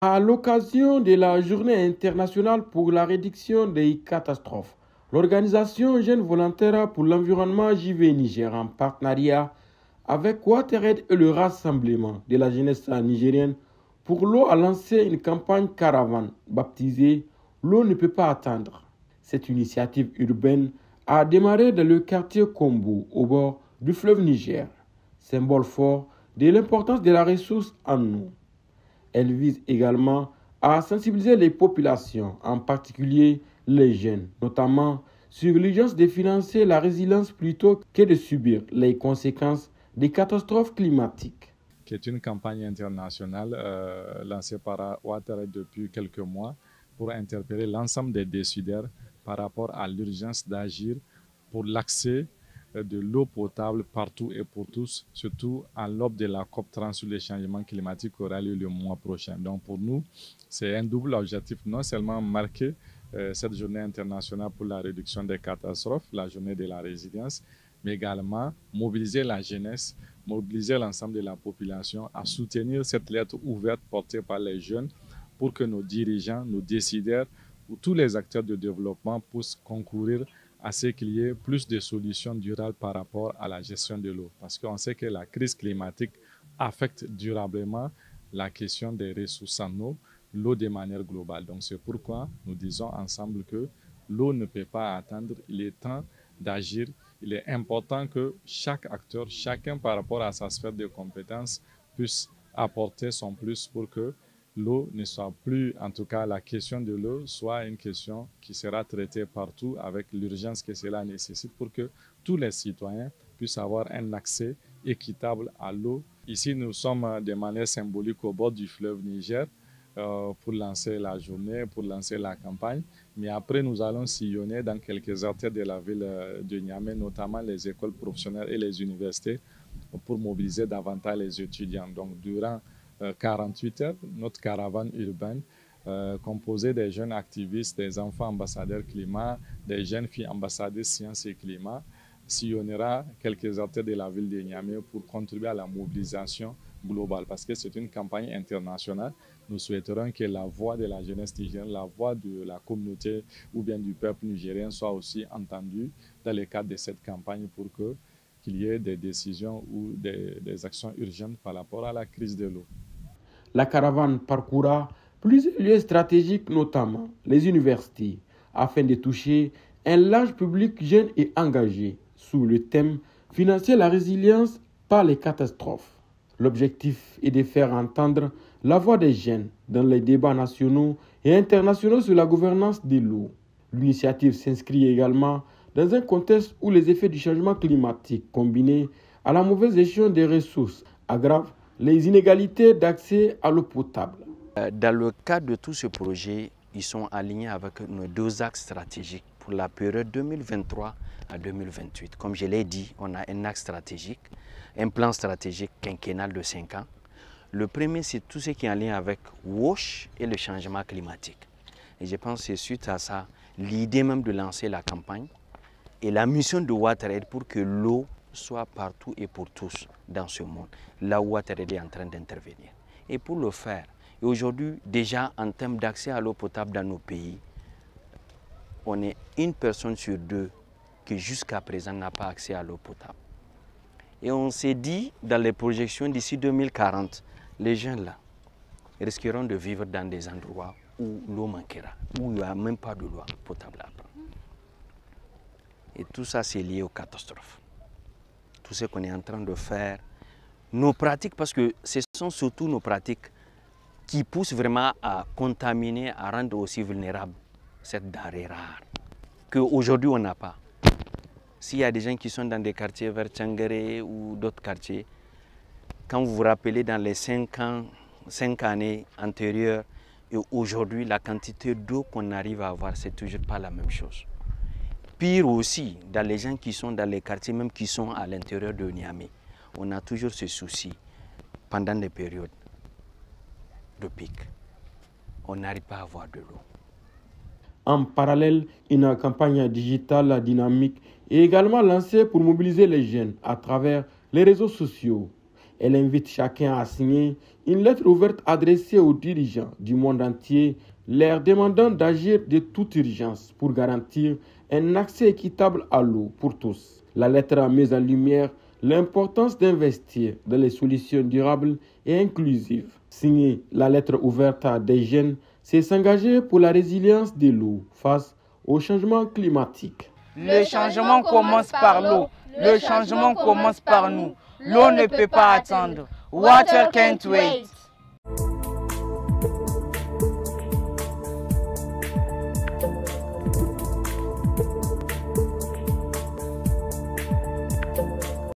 À l'occasion de la Journée internationale pour la réduction des catastrophes, l'organisation Jeunes volontaires pour l'environnement JV Niger en partenariat avec WaterAid et le Rassemblement de la jeunesse nigérienne pour l'eau a lancé une campagne caravane baptisée L'eau ne peut pas attendre. Cette initiative urbaine a démarré dans le quartier Kombo au bord du fleuve Niger, symbole fort de l'importance de la ressource en eau. Elle vise également à sensibiliser les populations, en particulier les jeunes, notamment sur l'urgence de financer la résilience plutôt que de subir les conséquences des catastrophes climatiques. Qui est une campagne internationale lancée par WaterAid depuis quelques mois pour interpeller l'ensemble des décideurs par rapport à l'urgence d'agir pour l'accès de l'eau potable partout et pour tous, surtout à l'aube de la COP30 sur les changements climatiques qui aura lieu le mois prochain. Donc pour nous, c'est un double objectif, non seulement marquer cette journée internationale pour la réduction des catastrophes, la journée de la résilience, mais également mobiliser la jeunesse, mobiliser l'ensemble de la population à soutenir cette lettre ouverte portée par les jeunes pour que nos dirigeants, nos décideurs ou tous les acteurs de développement puissent concourir à ce qu'il y ait plus de solutions durables par rapport à la gestion de l'eau. Parce qu'on sait que la crise climatique affecte durablement la question des ressources en eau, l'eau de manière globale. Donc c'est pourquoi nous disons ensemble que l'eau ne peut pas attendre, il est temps d'agir. Il est important que chaque acteur, chacun par rapport à sa sphère de compétences, puisse apporter son plus pour que l'eau ne soit plus, en tout cas la question de l'eau, soit une question qui sera traitée partout avec l'urgence que cela nécessite pour que tous les citoyens puissent avoir un accès équitable à l'eau. Ici, nous sommes de manière symbolique au bord du fleuve Niger pour lancer la journée, pour lancer la campagne. Mais après, nous allons sillonner dans quelques artères de la ville de Niamey, notamment les écoles professionnelles et les universités, pour mobiliser davantage les étudiants. Donc, durant 48 heures, notre caravane urbaine, composée des jeunes activistes, des enfants ambassadeurs climat, des jeunes filles ambassadeurs sciences et climat, sillonnera quelques artères de la ville de Niamey pour contribuer à la mobilisation globale, parce que c'est une campagne internationale. Nous souhaiterons que la voix de la jeunesse nigérienne, la voix de la communauté ou bien du peuple nigérien soit aussi entendue dans le cadre de cette campagne pour qu'il y ait des décisions ou des actions urgentes par rapport à la crise de l'eau. La caravane parcourra plusieurs lieux stratégiques, notamment les universités, afin de toucher un large public jeune et engagé sous le thème « Financer la résilience par les catastrophes ». L'objectif est de faire entendre la voix des jeunes dans les débats nationaux et internationaux sur la gouvernance de l'eau. L'initiative s'inscrit également dans un contexte où les effets du changement climatique combinés à la mauvaise gestion des ressources aggravent les inégalités d'accès à l'eau potable. Dans le cadre de tout ce projet, ils sont alignés avec nos deux axes stratégiques pour la période 2023 à 2028. Comme je l'ai dit, on a un axe stratégique, un plan stratégique quinquennal de 5 ans. Le premier, c'est tout ce qui est en lien avec WASH et le changement climatique. Et je pense que c'est suite à ça, l'idée même de lancer la campagne et la mission de WaterAid pour que l'eau soit partout et pour tous dans ce monde, là où WaterAid est en train d'intervenir. Et pour le faire, et aujourd'hui, déjà en termes d'accès à l'eau potable dans nos pays, on est une personne sur deux qui jusqu'à présent n'a pas accès à l'eau potable. Et on s'est dit, dans les projections d'ici 2040, les gens là risqueront de vivre dans des endroits où l'eau manquera, où il n'y a même pas de l'eau potable à prendre. Et tout ça, c'est lié aux catastrophes. Tout ce qu'on est en train de faire, nos pratiques, parce que ce sont surtout nos pratiques qui poussent vraiment à contaminer, à rendre aussi vulnérable cette denrée rare qu'aujourd'hui on n'a pas. S'il y a des gens qui sont dans des quartiers vers Tchangere ou d'autres quartiers, quand vous vous rappelez dans les 5 années antérieures et aujourd'hui, la quantité d'eau qu'on arrive à avoir, c'est toujours pas la même chose. Pire aussi, dans les gens qui sont dans les quartiers, même qui sont à l'intérieur de Niamey, on a toujours ce souci pendant les périodes de pic. On n'arrive pas à avoir de l'eau. En parallèle, une campagne digitale dynamique est également lancée pour mobiliser les jeunes à travers les réseaux sociaux. Elle invite chacun à signer une lettre ouverte adressée aux dirigeants du monde entier, leur demandant d'agir de toute urgence pour garantir un accès équitable à l'eau pour tous. La lettre a mis en lumière l'importance d'investir dans les solutions durables et inclusives. Signer la lettre ouverte à des jeunes, c'est s'engager pour la résilience de l'eau face au changement climatique. Le changement commence par l'eau. Le changement commence par nous. L'eau ne peut pas attendre. Water can't wait.